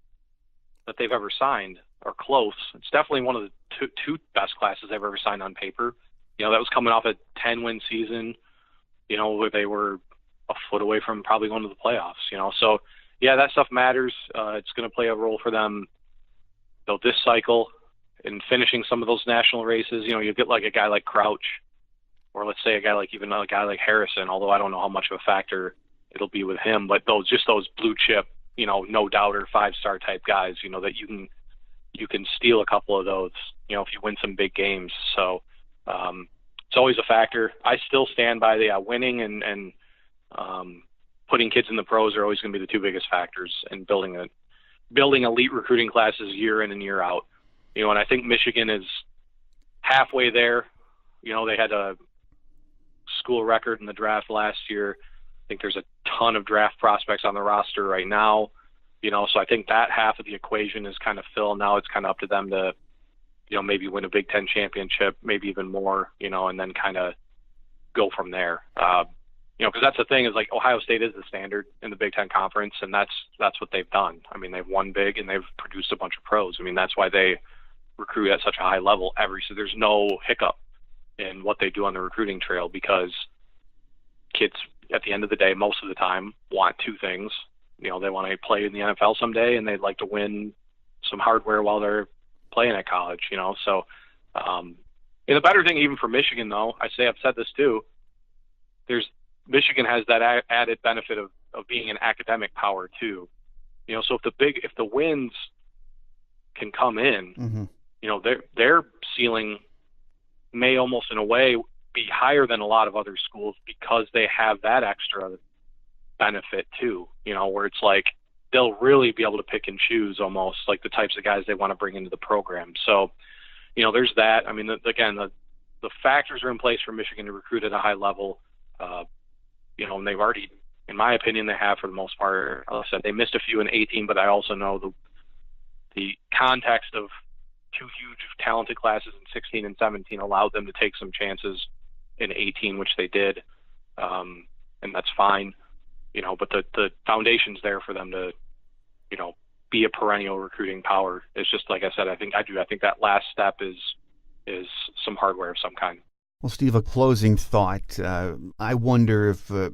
that they've ever signed, or close. It's definitely one of the two best classes they've ever signed on paper. That was coming off a 10-win season, where they were a foot away from probably going to the playoffs, So, yeah, that stuff matters. It's going to play a role for them, this cycle in finishing some of those national races. You get like a guy like Crouch, or let's say a guy like Harrison, although I don't know how much of a factor it'll be with him, but those blue chip, no doubter 5-star type guys, that you can steal a couple of those, if you win some big games. So it's always a factor. I still stand by the winning and putting kids in the pros are always going to be the two biggest factors in building elite recruiting classes year in and year out. And I think Michigan is halfway there. They had a school record in the draft last year. I think there's a ton of draft prospects on the roster right now, so I think that half of the equation is kind of filled. Now it's kind of up to them to, maybe win a Big Ten championship, maybe even more, and then kind of go from there. Because that's the thing is like Ohio State is the standard in the Big Ten Conference, and that's what they've done. I mean, they've won big and they've produced a bunch of pros. I mean, that's why they recruit at such a high level so there's no hiccup in what they do on the recruiting trail, because kids at the end of the day, most of the time, want two things. They want to play in the NFL someday, and they'd like to win some hardware while they're playing at college, So, and the better thing even for Michigan, though, I've said this too, Michigan has that added benefit of being an academic power too. So if the wins can come in, their ceiling may almost in a way be higher than a lot of other schools because they have that extra benefit too, where it's like they'll really be able to pick and choose almost like the types of guys they want to bring into the program. So, there's that. I mean, the factors are in place for Michigan to recruit at a high level, and they've already, in my opinion, they have for the most part. Like I said, they missed a few in 2018, but I also know the context of two huge talented classes in 2016 and 2017 allowed them to take some chances in 2018, which they did, and that's fine, but the foundation's there for them to, be a perennial recruiting power. It's just, like I said, I think that last step is some hardware of some kind. Well, Steve, a closing thought. I wonder if a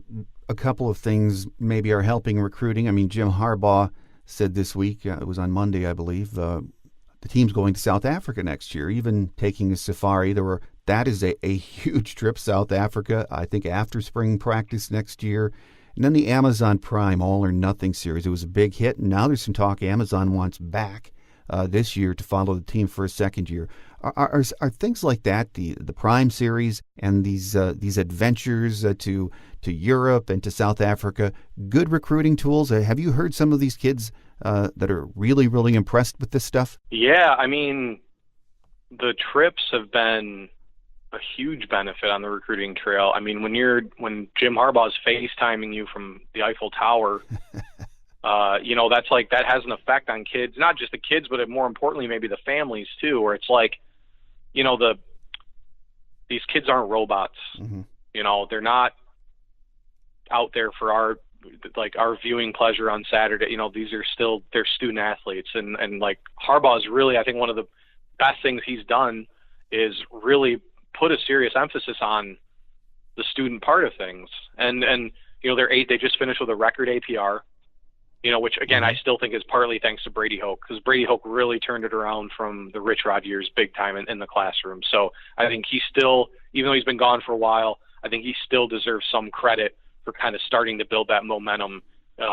couple of things maybe are helping recruiting. I mean, Jim Harbaugh said this week, it was on Monday, I believe, the team's going to South Africa next year, even taking a safari. That is a huge trip, South Africa, I think after spring practice next year. And then the Amazon Prime All or Nothing series. It was a big hit, and now there's some talk Amazon wants back this year to follow the team for a second year. Are things like that, the Prime Series and these adventures to Europe and to South Africa, good recruiting tools? Have you heard some of these kids that are really, really impressed with this stuff? Yeah, I mean, the trips have been a huge benefit on the recruiting trail. I mean, when Jim Harbaugh is FaceTiming you from the Eiffel Tower, that's like, that has an effect on kids, not just the kids, but more importantly, maybe the families too, where it's like, these kids aren't robots. Mm-hmm. They're not out there for our viewing pleasure on Saturday. They're student athletes. And like Harbaugh is really, I think one of the best things he's done is really put a serious emphasis on the student part of things. And they just finished with a record APR, which again, I still think is partly thanks to Brady Hoke, because Brady Hoke really turned it around from the Rich Rod years big time in the classroom. So I think he still, even though he's been gone for a while, I think he still deserves some credit for kind of starting to build that momentum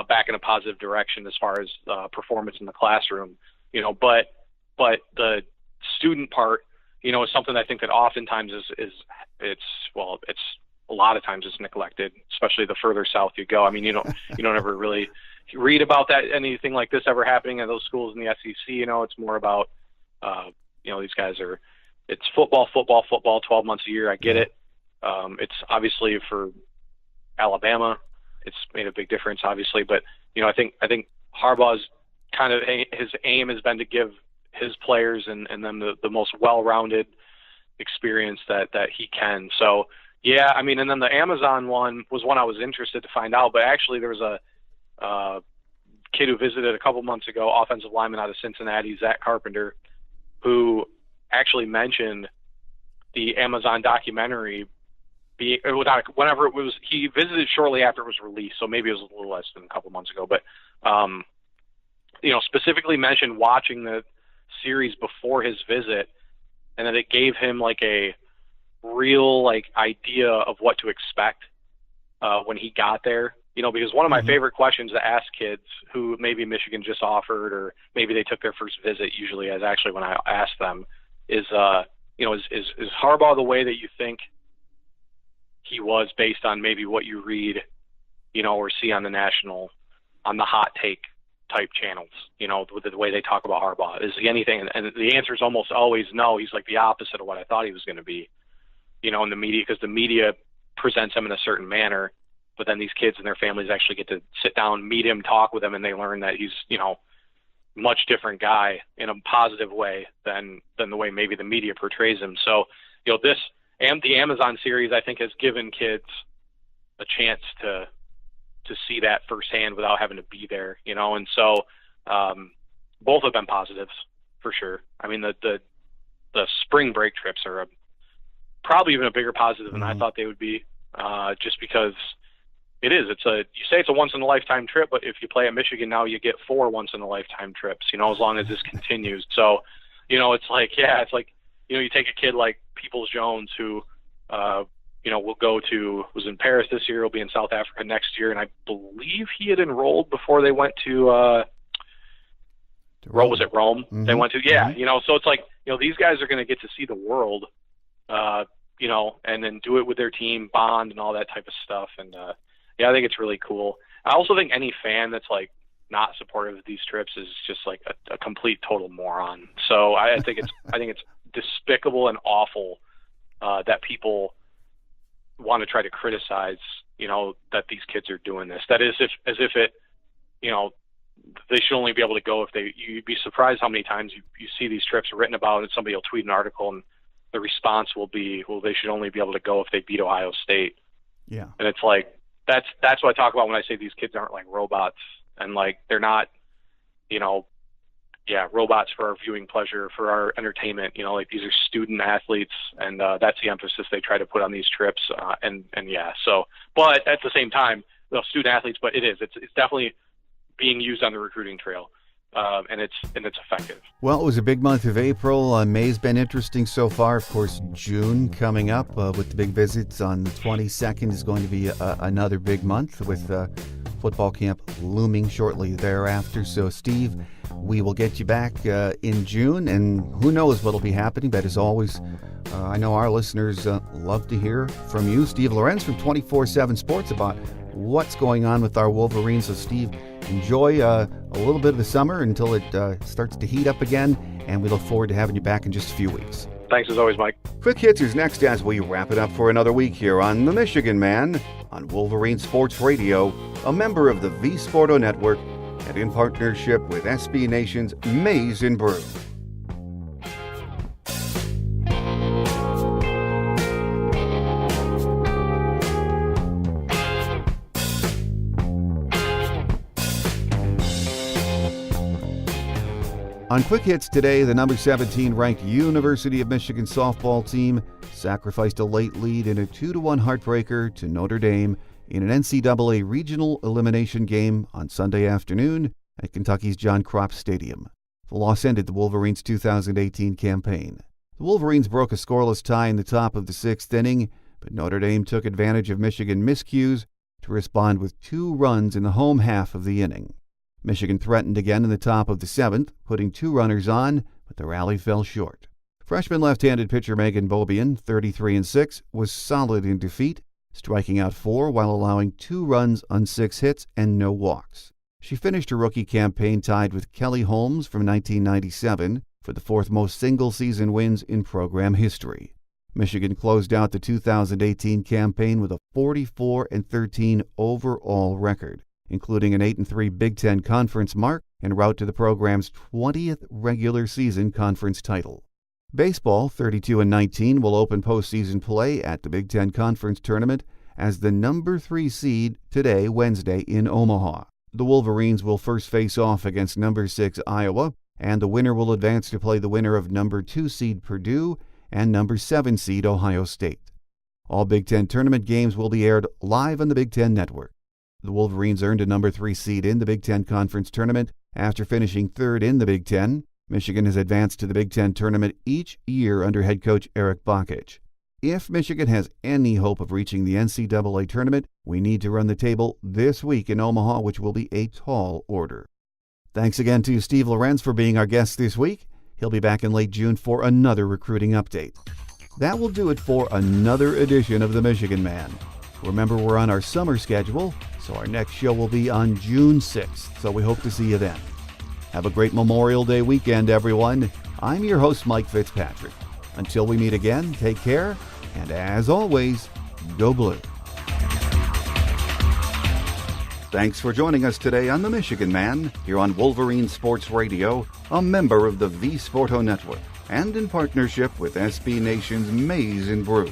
back in a positive direction as far as performance in the classroom, but the student part, is something I think that oftentimes it's a lot of times it's neglected, especially the further south you go. I mean, you don't ever really read about that, anything like this ever happening at those schools in the SEC. It's more about, these guys it's football, 12 months a year. I get it. It's obviously for Alabama, it's made a big difference, obviously. But, I think Harbaugh's kind of his aim has been to give his players and them the most well-rounded experience that he can. So, yeah, I mean, and then the Amazon one was one I was interested to find out, but actually there was a kid who visited a couple months ago, offensive lineman out of Cincinnati, Zach Carpenter, who actually mentioned the Amazon documentary whenever it was. He visited shortly after it was released, so maybe it was a little less than a couple months ago, but specifically mentioned watching the series before his visit, and that it gave him like a real idea of what to expect when he got there. Because one of my favorite questions to ask kids who maybe Michigan just offered, or maybe they took their first visit, usually as actually when I ask them, is Harbaugh the way that you think he was based on maybe what you read, or see on the hot take type channels, with the way they talk about Harbaugh? Is he anything? And the answer is almost always no. He's like the opposite of what I thought he was going to be, in the media, because the media presents him in a certain manner. But then these kids and their families actually get to sit down, meet him, talk with him, and they learn that he's, much different guy in a positive way than the way maybe the media portrays him. So, the Amazon series, I think, has given kids a chance to see that firsthand without having to be there, and so both have been positives for sure. I mean, the spring break trips are probably even a bigger positive than I thought they would be, just because you say it's a once in a lifetime trip, but if you play at Michigan now, you get 4 once in a lifetime trips, as long as this continues. So, it's like, you take a kid like Peoples-Jones who, was in Paris this year, will be in South Africa next year. And I believe he had enrolled before they went to Rome. Was it Rome? Mm-hmm. They went to, so it's like, these guys are going to get to see the world, and then do it with their team, bond and all that type of stuff. And, I think it's really cool. I also think any fan that's not supportive of these trips is just a complete total moron. So I think it's despicable and awful that people want to try to criticize, that these kids are doing this. That is as if it, they should only be able to go you'd be surprised how many times you see these trips written about, and somebody will tweet an article and the response will be, well, they should only be able to go if they beat Ohio State. Yeah. And it's that's what I talk about when I say these kids aren't like robots, and they're not, robots for our viewing pleasure, for our entertainment. These are student athletes, and that's the emphasis they try to put on these trips. But at the same time, student athletes, but it's definitely being used on the recruiting trail. And it's effective. Well, it was a big month of April. May's been interesting so far. Of course, June coming up with the big visits on the 22nd is going to be another big month with football camp looming shortly thereafter. So, Steve, we will get you back in June, and who knows what will be happening. But as always, I know our listeners love to hear from you. Steve Lorenz from 24/7 Sports about what's going on with our Wolverines. So, Steve, enjoy a little bit of the summer until it starts to heat up again, and we look forward to having you back in just a few weeks. Thanks as always, Mike. Quick Hits is next as we wrap it up for another week here on The Michigan Man on Wolverine Sports Radio, a member of the V Sporto Network and in partnership with SB Nation's Maize and Brew. On Quick Hits today, the number 17 ranked University of Michigan softball team sacrificed a late lead in a 2-1 heartbreaker to Notre Dame in an NCAA regional elimination game on Sunday afternoon at Kentucky's John Kropp Stadium. The loss ended the Wolverines' 2018 campaign. The Wolverines broke a scoreless tie in the top of the 6th inning, but Notre Dame took advantage of Michigan miscues to respond with 2 runs in the home half of the inning. Michigan threatened again in the top of the 7th, putting 2 runners on, but the rally fell short. Freshman left-handed pitcher Megan Bobian, 33-6, was solid in defeat, striking out 4 while allowing 2 runs on 6 hits and no walks. She finished her rookie campaign tied with Kelly Holmes from 1997 for the 4th most single-season wins in program history. Michigan closed out the 2018 campaign with a 44-13 overall record, including an 8-3 Big Ten Conference mark en route to the program's 20th regular season conference title. Baseball, 32-19, will open postseason play at the Big Ten Conference Tournament as the number 3 seed today, Wednesday, in Omaha. The Wolverines will first face off against number 6 Iowa, and the winner will advance to play the winner of number 2 seed Purdue and number 7 seed Ohio State. All Big Ten tournament games will be aired live on the Big Ten Network. The Wolverines earned a number 3 seed in the Big Ten Conference Tournament after finishing 3rd in the Big Ten. Michigan has advanced to the Big Ten Tournament each year under head coach Eric Bakich. If Michigan has any hope of reaching the NCAA tournament, we need to run the table this week in Omaha, which will be a tall order. Thanks again to Steve Lorenz for being our guest this week. He'll be back in late June for another recruiting update. That will do it for another edition of The Michigan Man. Remember, we're on our summer schedule, so our next show will be on June 6th, so we hope to see you then. Have a great Memorial Day weekend, everyone. I'm your host, Mike Fitzpatrick. Until we meet again, take care, and as always, go blue. Thanks for joining us today on The Michigan Man, here on Wolverine Sports Radio, a member of the V Sporto Network, and in partnership with SB Nation's Maize and Brew.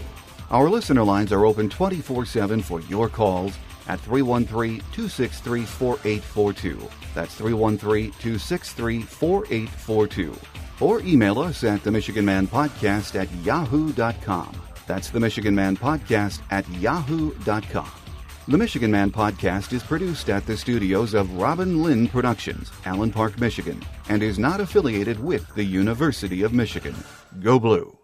Our listener lines are open 24/7 for your calls at 313-263-4842. That's 313-263-4842. Or email us at themichiganmanpodcast@yahoo.com. That's themichiganmanpodcast@yahoo.com. The Michigan Man Podcast is produced at the studios of Robin Lynn Productions, Allen Park, Michigan, and is not affiliated with the University of Michigan. Go Blue!